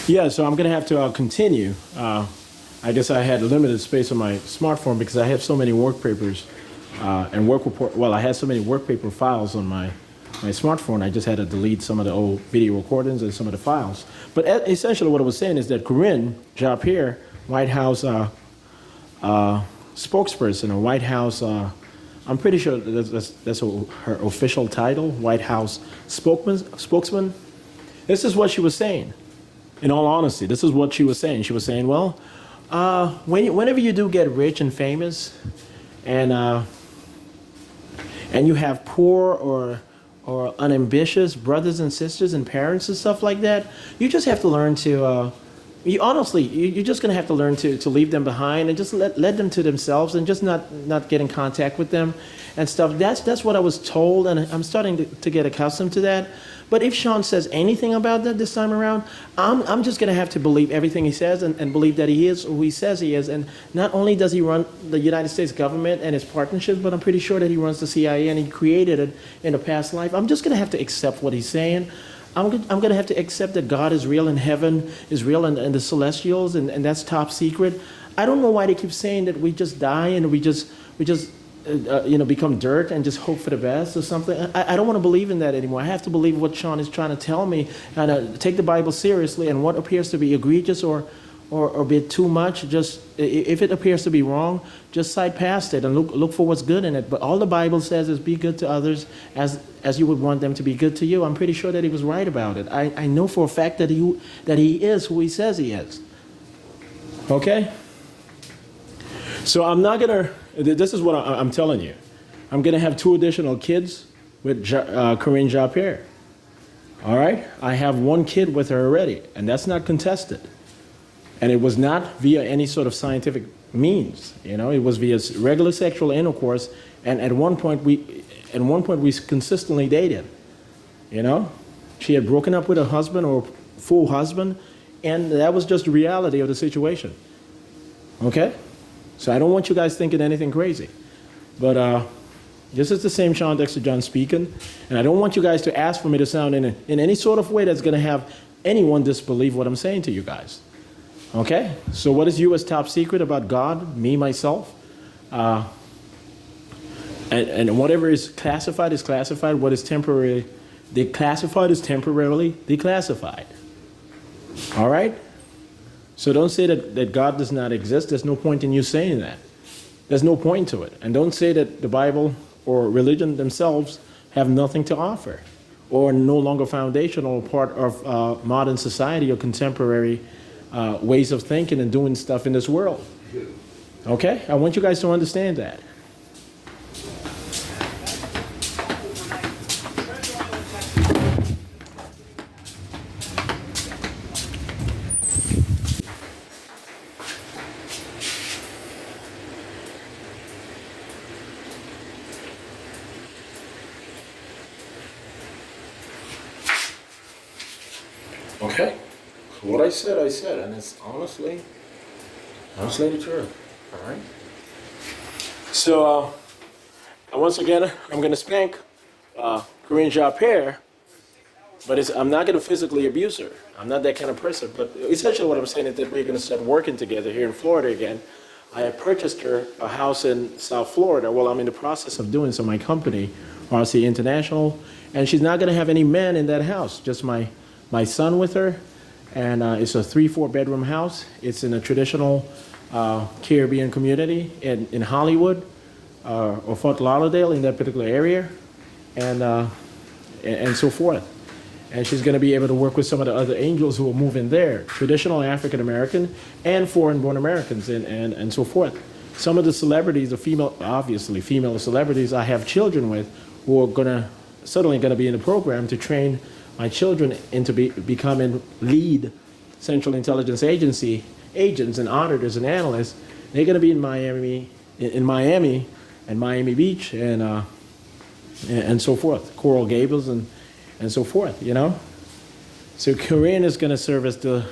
Yeah, so I'm going to have to continue. I guess I had limited space on my smartphone because I have so many work papers and work report. Well, I had so many work paper files on my smartphone. I just had to delete some of the old video recordings and some of the files. But essentially, what I was saying is that Corinne Jean-Pierre, White House spokesperson, or White House. I'm pretty sure that's her official title, White House spokesman. This is what she was saying. In all honesty, this is what she was saying. She was saying, well, whenever you do get rich and famous, and you have poor or unambitious brothers and sisters and parents and stuff like that, you just have to learn to. You're just gonna have to learn to leave them behind and just let them to themselves and just not get in contact with them and stuff. That's what I was told, and I'm starting to get accustomed to that. But if Shawn says anything about that this time around, I'm just gonna have to believe everything he says and believe that he is who he says he is. And not only does he run the United States government and his partnerships, but I'm pretty sure that he runs the CIA and he created it in a past life. I'm just gonna have to accept what he's saying. I'm going to have to accept that God is real and heaven is real and the celestials and that's top secret. I don't know why they keep saying that we just die and we just become dirt and just hope for the best or something. I don't want to believe in that anymore. I have to believe what Shawn is trying to tell me and take the Bible seriously, and what appears to be egregious or a bit too much, just if it appears to be wrong, just side past it and look for what's good in it. But all the Bible says is be good to others as you would want them to be good to you. I'm pretty sure that he was right about it. I know for a fact that he is who he says he is. Okay? So I'm not going to, this is what I'm telling you. I'm going to have 2 additional kids with Corinne Jean-Pierre. All right? I have 1 kid with her already, and that's not contested. And it was not via any sort of scientific means, it was via regular sexual intercourse. And at one point we consistently dated, She had broken up with her husband, or full husband, and that was just the reality of the situation. Okay? So I don't want you guys thinking anything crazy. But this is the same Shawn Dexter John speaking, and I don't want you guys to ask for me to sound in any sort of way that's going to have anyone disbelieve what I'm saying to you guys. Okay, so what is U.S. top secret about God, me, myself? And whatever is classified is classified. What is temporarily declassified is temporarily declassified. All right? So don't say that God does not exist. There's no point in you saying that. There's no point to it. And don't say that the Bible or religion themselves have nothing to offer, or no longer foundational part of modern society or contemporary ways of thinking and doing stuff in this world. Okay? I want you guys to understand that. Okay? What I said, and it's honestly the truth. All right. So, once again, I'm going to spank Corinne Jean-Pierre, but I'm not going to physically abuse her. I'm not that kind of person. But essentially, what I'm saying is that we're going to start working together here in Florida again. I have purchased her a house in South Florida. Well, I'm in the process of doing so. My company, RC International, and she's not going to have any men in that house. Just my son with her. And it's a 3-4 bedroom house. It's in a traditional Caribbean community in Hollywood or Fort Lauderdale, in that particular area, and so forth. And she's going to be able to work with some of the other angels who will move in there, traditional African American and foreign-born Americans, and so forth. Some of the celebrities, obviously female celebrities I have children with, who are certainly going to be in the program to train my children into becoming lead Central Intelligence Agency agents and auditors and analysts. They're going to be in Miami and Miami Beach and so forth, Coral Gables and so forth. So Corinne is going to serve as the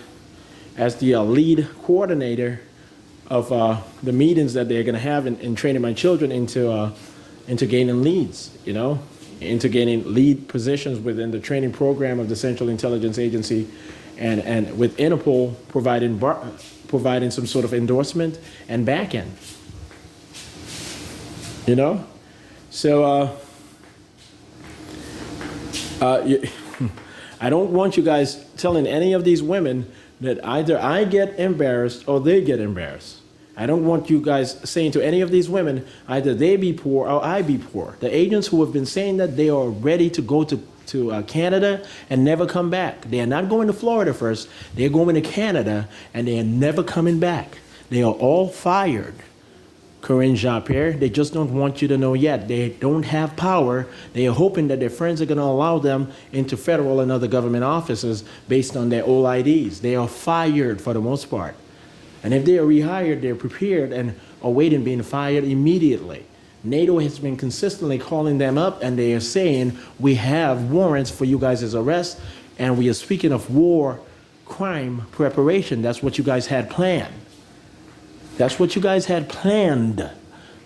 lead coordinator of the meetings that they're going to have in training my children into gaining leads. Into gaining lead positions within the training program of the Central Intelligence Agency and with Interpol providing some sort of endorsement and back end. You know? So, I don't want you guys telling any of these women that either I get embarrassed or they get embarrassed. I don't want you guys saying to any of these women, either they be poor or I be poor. The agents who have been saying that, they are ready to go to Canada and never come back. They are not going to Florida first. They're going to Canada and they are never coming back. They are all fired. Corinne Jean-Pierre, they just don't want you to know yet. They don't have power. They are hoping that their friends are going to allow them into federal and other government offices based on their old IDs. They are fired for the most part. And if they are rehired, they're prepared and awaiting being fired immediately. NATO has been consistently calling them up and they are saying, we have warrants for you guys' arrest and we are speaking of war crime preparation. That's what you guys had planned. That's what you guys had planned.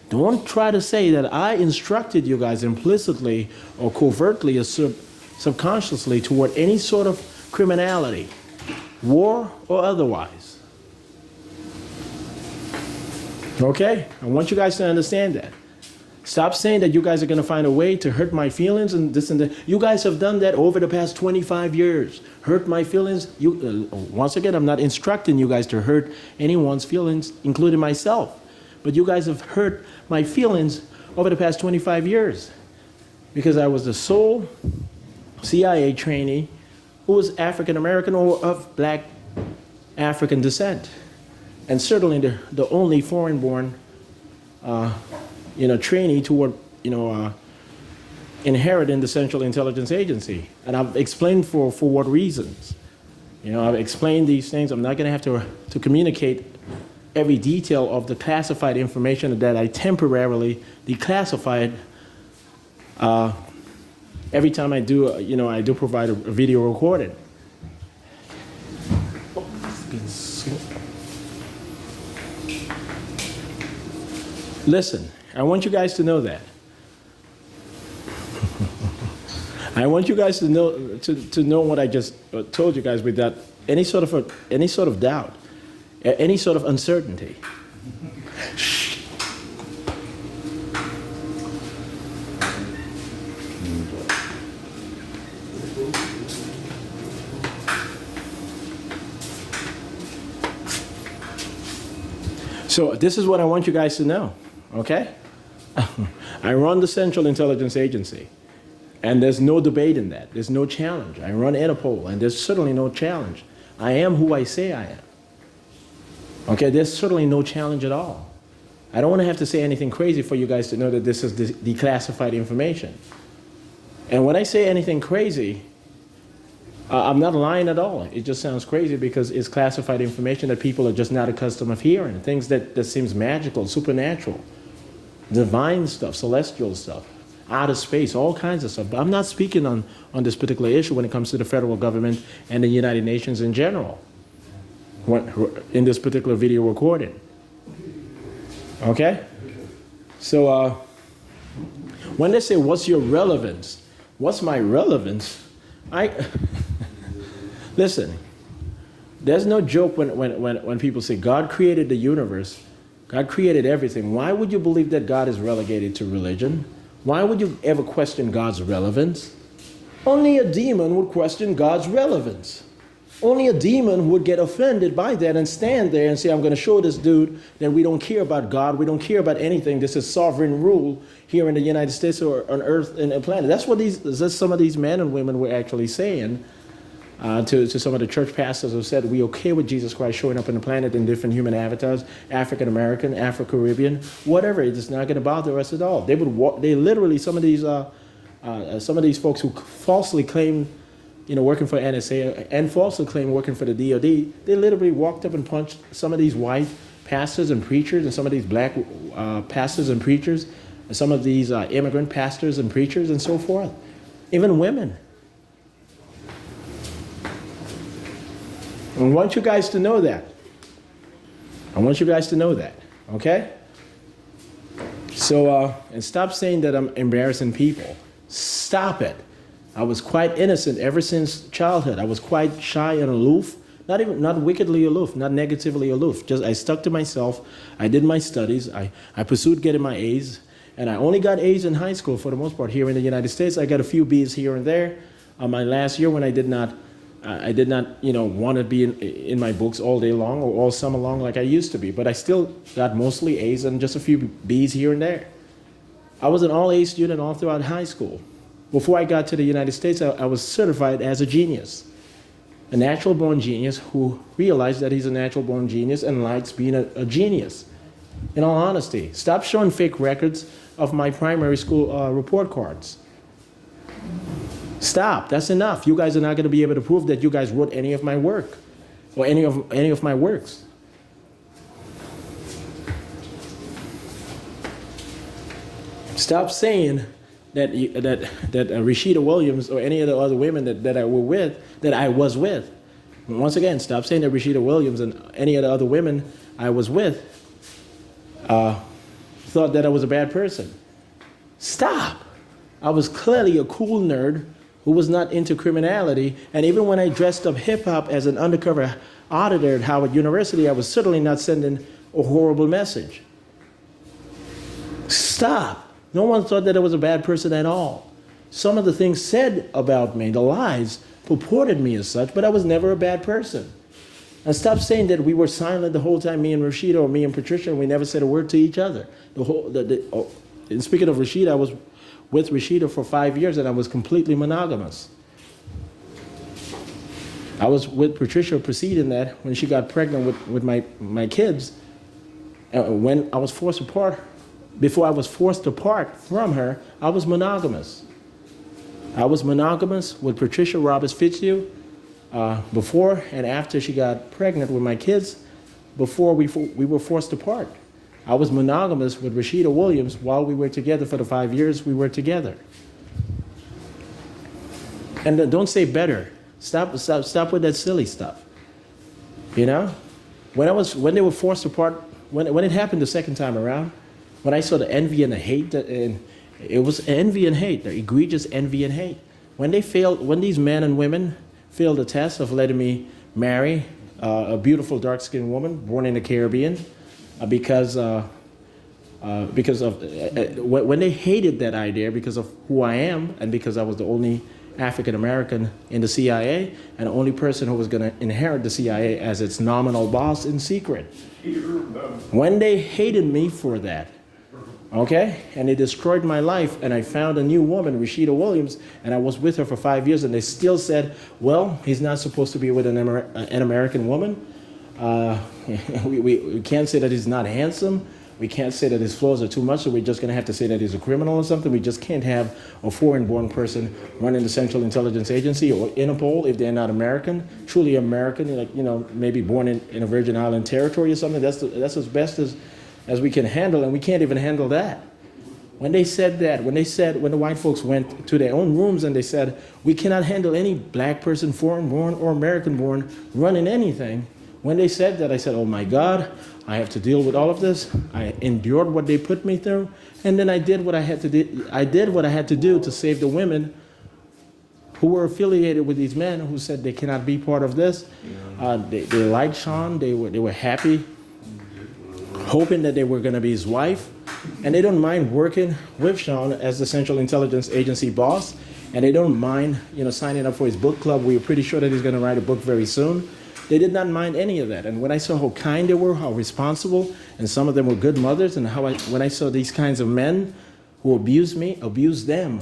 Don't try to say that I instructed you guys implicitly or covertly or subconsciously toward any sort of criminality, war or otherwise. Okay? I want you guys to understand that. Stop saying that you guys are going to find a way to hurt my feelings and this and that. You guys have done that over the past 25 years. Hurt my feelings. Once again, I'm not instructing you guys to hurt anyone's feelings, including myself. But you guys have hurt my feelings over the past 25 years. Because I was the sole CIA trainee who was African American or of black African descent. And certainly the only foreign-born trainee toward, inheriting the Central Intelligence Agency. And I've explained for what reasons. I've explained these things. I'm not going to have to communicate every detail of the classified information that I temporarily declassified every time I do, I do provide a video recording. Listen, I want you guys to know that. I want you guys to know what I just told you guys without any sort of doubt, any sort of uncertainty. So this is what I want you guys to know, okay? I run the Central Intelligence Agency, and there's no debate in that. There's no challenge. I run INTERPOL, and there's certainly no challenge. I am who I say I am. Okay, there's certainly no challenge at all. I don't want to have to say anything crazy for you guys to know that this is declassified information. And when I say anything crazy, I'm not lying at all. It just sounds crazy because it's classified information that people are just not accustomed of hearing. Things that seems magical, supernatural, divine stuff, celestial stuff, outer space, all kinds of stuff. But I'm not speaking on this particular issue when it comes to the federal government and the United Nations in general in this particular video recording. Okay? So when they say, what's your relevance? What's my relevance? Listen, there's no joke when people say God created the universe, God created everything. Why would you believe that God is relegated to religion? Why would you ever question God's relevance? Only a demon would question God's relevance. Only a demon would get offended by that and stand there and say, I'm going to show this dude that we don't care about God, we don't care about anything. This is sovereign rule here in the United States or on Earth and the planet. That's what some of these men and women were actually saying to some of the church pastors who said, we okay with Jesus Christ showing up on the planet in different human avatars, African American, Afro-Caribbean, whatever. It's not going to bother us at all. They literally, some of these folks who falsely claim, working for NSA and falsely claim working for the DOD, they literally walked up and punched some of these white pastors and preachers and some of these black pastors and preachers, and some of these immigrant pastors and preachers and so forth, even women. I want you guys to know that. I want you guys to know that, okay? So, and stop saying that I'm embarrassing people. Stop it. I was quite innocent ever since childhood. I was quite shy and aloof, not wickedly aloof, not negatively aloof. Just I stuck to myself. I did my studies. I pursued getting my A's, and I only got A's in high school for the most part. Here in the United States, I got a few B's here and there. My last year when I did not, want to be in my books all day long or all summer long like I used to be. But I still got mostly A's and just a few B's here and there. I was an all-A student all throughout high school. Before I got to the United States, I was certified as a genius, a natural-born genius who realized that he's a natural-born genius and likes being a genius. In all honesty, stop showing fake records of my primary school report cards. Stop. That's enough. You guys are not going to be able to prove that you guys wrote any of my work or any of my works. Stop saying that Rashida Williams or any of the other women that I was with. And once again, stop saying that Rashida Williams and any of the other women I was with thought that I was a bad person. Stop. I was clearly a cool nerd who was not into criminality, and even when I dressed up hip-hop as an undercover auditor at Howard University, I was certainly not sending a horrible message. Stop. No one thought that I was a bad person at all. Some of the things said about me, the lies, purported me as such, but I was never a bad person. And stop saying that we were silent the whole time, me and Rashida or me and Patricia, and we never said a word to each other. And speaking of Rashida, I was with Rashida for 5 years, and I was completely monogamous. I was with Patricia preceding that when she got pregnant with my kids. When I was forced apart, before I was forced apart from her, I was monogamous. I was monogamous with Patricia Roberts Fitzhugh before and after she got pregnant with my kids, before we were forced apart. I was monogamous with Rashida Williams while we were together for the 5 years we were together. And don't say better. Stop with that silly stuff. You know? When they were forced apart, when it happened the second time around, when I saw the envy and the hate, and it was envy and hate, the egregious envy and hate. When these men and women failed the test of letting me marry a beautiful dark-skinned woman born in the Caribbean, because of when they hated that idea because of who I am and because I was the only African American in the CIA and the only person who was going to inherit the CIA as its nominal boss in secret. When they hated me for that, okay, and they destroyed my life, and I found a new woman, Rashida Williams, and I was with her for 5 years, and they still said, well, he's not supposed to be with an American woman. We can't say that he's not handsome. We can't say that his flaws are too much, so we're just going to have to say that he's a criminal or something. We just can't have a foreign-born person running the Central Intelligence Agency or Interpol if they're not American, truly American, like, maybe born in a Virgin Island territory or something. That's as best as we can handle, and we can't even handle that. When they said that, when the white folks went to their own rooms and they said, we cannot handle any black person, foreign-born or American-born, running anything, when they said that, I said, oh my God, I have to deal with all of this. I endured what they put me through, and then I did what I had to do. I did what I had to do to save the women who were affiliated with these men who said they cannot be part of this. They liked Shawn. They were happy, hoping that they were going to be his wife, and they don't mind working with Shawn as the Central Intelligence Agency boss, and they don't mind, signing up for his book club. We were pretty sure that he's going to write a book very soon. They did not mind any of that. And when I saw how kind they were, how responsible, and some of them were good mothers, and when I saw these kinds of men who abused me, abused them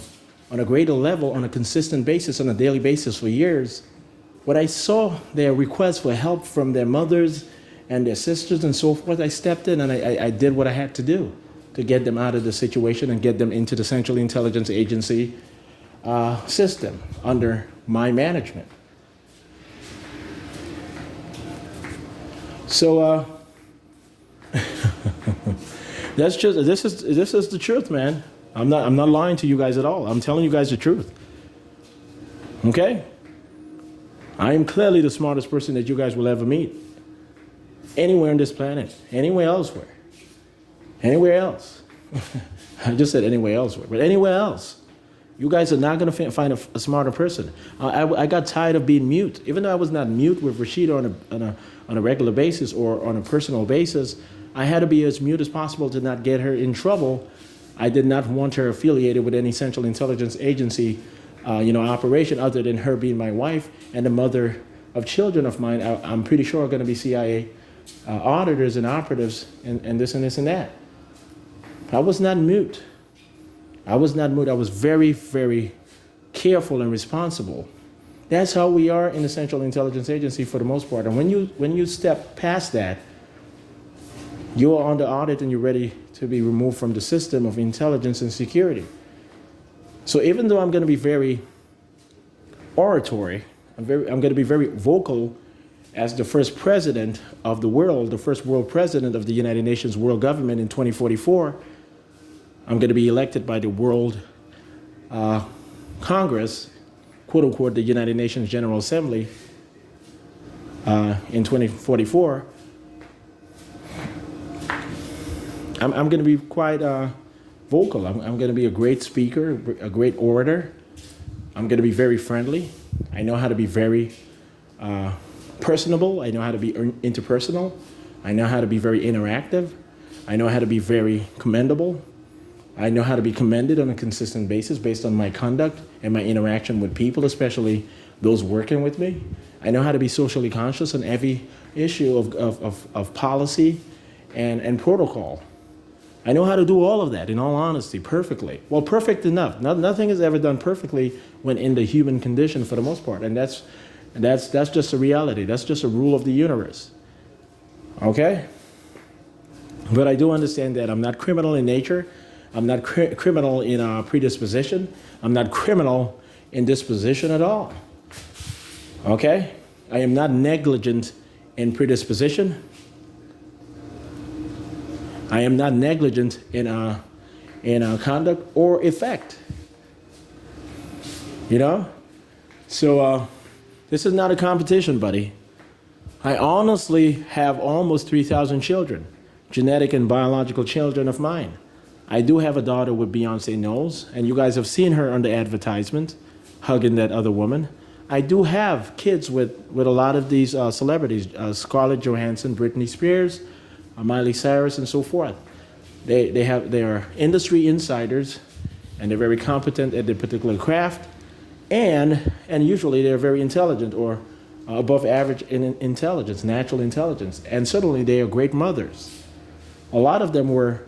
on a greater level, on a consistent basis, on a daily basis for years, when I saw their requests for help from their mothers and their sisters and so forth, I stepped in and I did what I had to do to get them out of the situation and get them into the Central Intelligence Agency system under my management. So this is the truth, man. I'm not lying to you guys at all. I'm telling you guys the truth. Okay? I am clearly the smartest person that you guys will ever meet. Anywhere on this planet. Anywhere elsewhere. Anywhere else. I just said anywhere elsewhere, but anywhere else. You guys are not going to find a smarter person. I got tired of being mute. Even though I was not mute with Rashida on a regular basis or on a personal basis, I had to be as mute as possible to not get her in trouble. I did not want her affiliated with any Central Intelligence Agency, operation other than her being my wife and the mother of children of mine. I'm pretty sure are going to be CIA auditors and operatives and this and this and that. I was not mute. I was not moved. I was very, very careful and responsible. That's how we are in the Central Intelligence Agency for the most part. And when you step past that, you are under audit and you're ready to be removed from the system of intelligence and security. So even though I'm going to be very oratory, I'm going to be very vocal as the first president of the world, the first world president of the United Nations world government in 2044, I'm going to be elected by the World Congress, quote unquote, the United Nations General Assembly in 2044. I'm going to be quite vocal. I'm going to be a great speaker, a great orator. I'm going to be very friendly. I know how to be very personable. I know how to be interpersonal. I know how to be very interactive. I know how to be very commendable. I know how to be commended on a consistent basis based on my conduct and my interaction with people, especially those working with me. I know how to be socially conscious on every issue of policy and protocol. I know how to do all of that, in all honesty, perfectly. Well, perfect enough. Nothing is ever done perfectly when in the human condition for the most part. And that's just a reality. That's just a rule of the universe. Okay? But I do understand that I'm not criminal in nature. I'm not criminal in predisposition. I'm not criminal in disposition at all. Okay? I am not negligent in predisposition. I am not negligent in conduct or effect. You know? So this is not a competition, buddy. I honestly have almost 3,000 children, genetic and biological children of mine. I do have a daughter with Beyonce Knowles, and you guys have seen her on the advertisement, hugging that other woman. I do have kids with a lot of these celebrities, Scarlett Johansson, Britney Spears, Miley Cyrus, and so forth. They are industry insiders, and they're very competent at their particular craft, and usually they're very intelligent or above average in intelligence, natural intelligence, and certainly they are great mothers. A lot of them were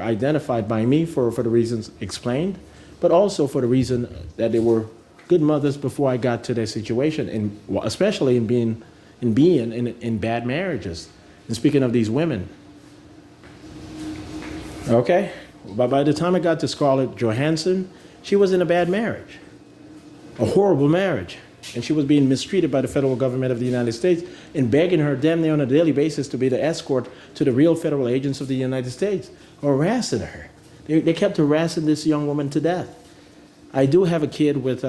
identified by me for the reasons explained, but also for the reason that they were good mothers before I got to their situation, and especially in being in bad marriages. And speaking of these women, okay, but by the time I got to Scarlett Johansson, she was in a bad marriage, a horrible marriage. And she was being mistreated by the federal government of the United States and begging her damn near on a daily basis to be the escort to the real federal agents of the United States, harassing her. They kept harassing this young woman to death. I do have a kid with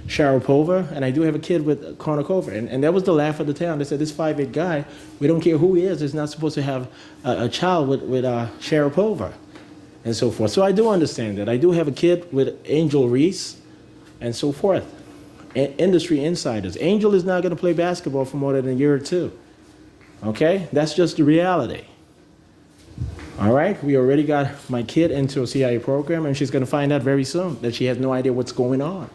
Sharapova, and I do have a kid with Kornikova. And that was the laugh of the town. They said, this 5'8" guy, we don't care who he is not supposed to have a child with Sharapova, and so forth. So I do understand that. I do have a kid with Angel Reese, and so forth. Industry insiders. Angel is not going to play basketball for more than a year or two. Okay? That's just the reality. All right? We already got my kid into a CIA program, and she's going to find out very soon that she has no idea what's going on.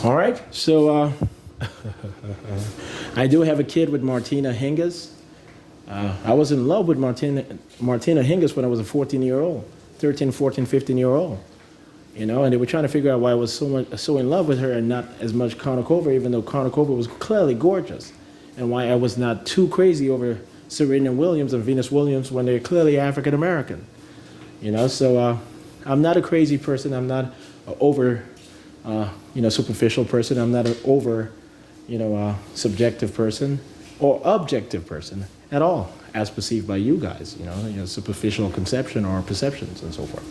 All right? So I do have a kid with Martina Hingis. I was in love with Martina Hingis when I was a 14-year-old, 13, 14, 15-year-old, and they were trying to figure out why I was so in love with her and not as much Kornikova, even though Kornikova was clearly gorgeous, and why I was not too crazy over Serena Williams and Venus Williams when they're clearly African American, So I'm not a crazy person. I'm not an over, superficial person. I'm not an over, subjective person or objective person at all, as perceived by you guys, superficial conception or perceptions and so forth.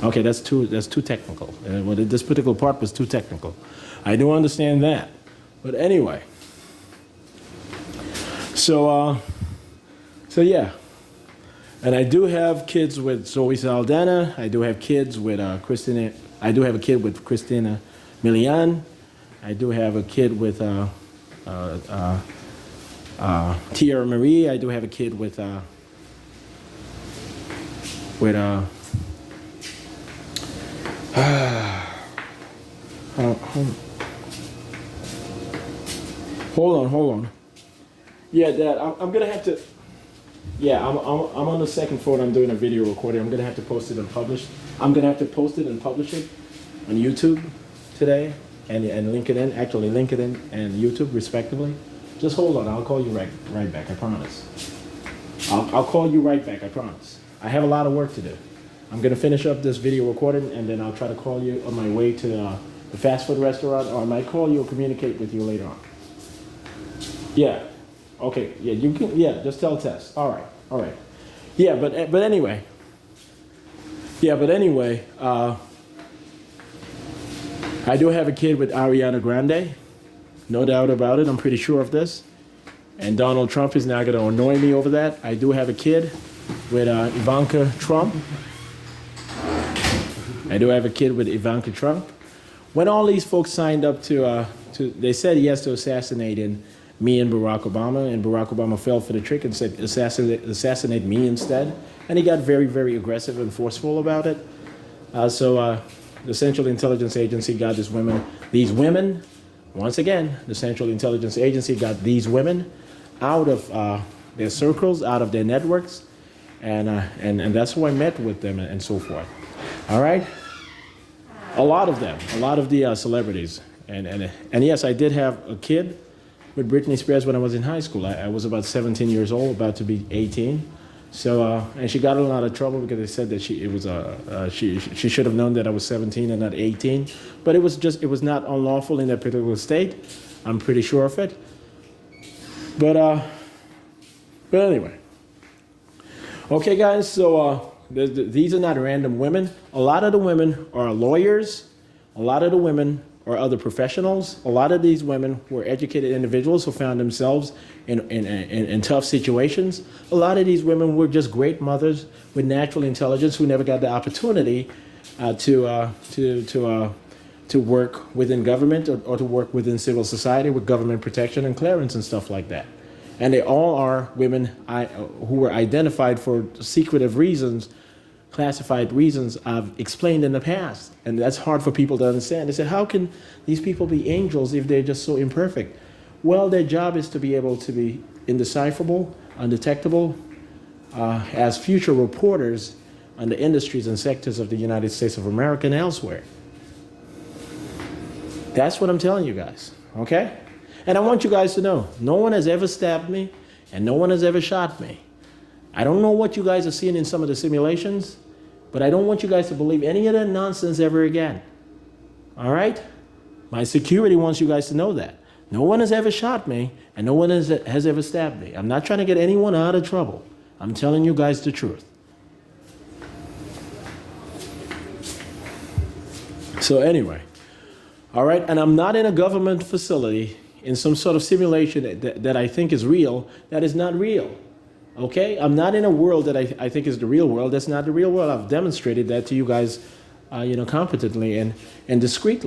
Okay, that's too technical. This particular part was too technical. I do understand that. But anyway, so yeah, And I do have kids with Zoe Saldana. I do have kids with Christina. I do have a kid with Christina Milian. I do have a kid with Tia Marie. I do have a kid with hold on. Yeah, Dad, I'm gonna have to. Yeah, I'm on the second phone. I'm doing a video recording. I'm gonna have to post it and publish. I'm gonna have to post it and publish it on YouTube today and LinkedIn. Actually, LinkedIn and YouTube respectively. Just hold on. I'll call you right back. I promise. I'll call you right back. I promise. I have a lot of work to do. I'm gonna finish up this video recording and then I'll try to call you on my way to the fast food restaurant, or I might call you or communicate with you later on. Yeah. Okay. Yeah. You can. Yeah. Just tell Tess. All right. All right. Yeah. But anyway. Yeah. But anyway. I do have a kid with Ariana Grande. No doubt about it. I'm pretty sure of this. And Donald Trump is now going to annoy me over that. I do have a kid with Ivanka Trump. I do have a kid with Ivanka Trump. When all these folks signed up they said yes to assassinating me and Barack Obama, and Barack Obama fell for the trick and said assassinate me instead. And he got very, very aggressive and forceful about it. So the Central Intelligence Agency got these women, once again, the Central Intelligence Agency got these women out of their circles, out of their networks, and that's who I met with them and so forth. All right? A lot of them, a lot of the celebrities. And yes, I did have a kid with Britney Spears when I was in high school. I was about 17 years old, about to be 18. So, and she got in a lot of trouble because they said that she should have known that I was 17 and not 18. But it was not unlawful in that particular state. I'm pretty sure of it. But anyway. Okay, guys, so these are not random women. A lot of the women are lawyers. A lot of the women are other professionals. A lot of these women were educated individuals who found themselves in tough situations. A lot of these women were just great mothers with natural intelligence who never got the opportunity to work within government or to work within civil society with government protection and clearance and stuff like that. And they all are women who were identified for secretive reasons, classified reasons I've explained in the past. And that's hard for people to understand. They say, how can these people be angels if they're just so imperfect? Well, their job is to be able to be indecipherable, undetectable, as future reporters on the industries and sectors of the United States of America and elsewhere. That's what I'm telling you guys, okay? And I want you guys to know, no one has ever stabbed me and no one has ever shot me. I don't know what you guys are seeing in some of the simulations, but I don't want you guys to believe any of that nonsense ever again. All right? My security wants you guys to know that. No one has ever shot me and no one has ever stabbed me. I'm not trying to get anyone out of trouble. I'm telling you guys the truth. So anyway, all right, and I'm not in a government facility in some sort of simulation that I think is real, that is not real. Okay? I'm not in a world that I think is the real world. That's not the real world. I've demonstrated that to you guys, competently and discreetly.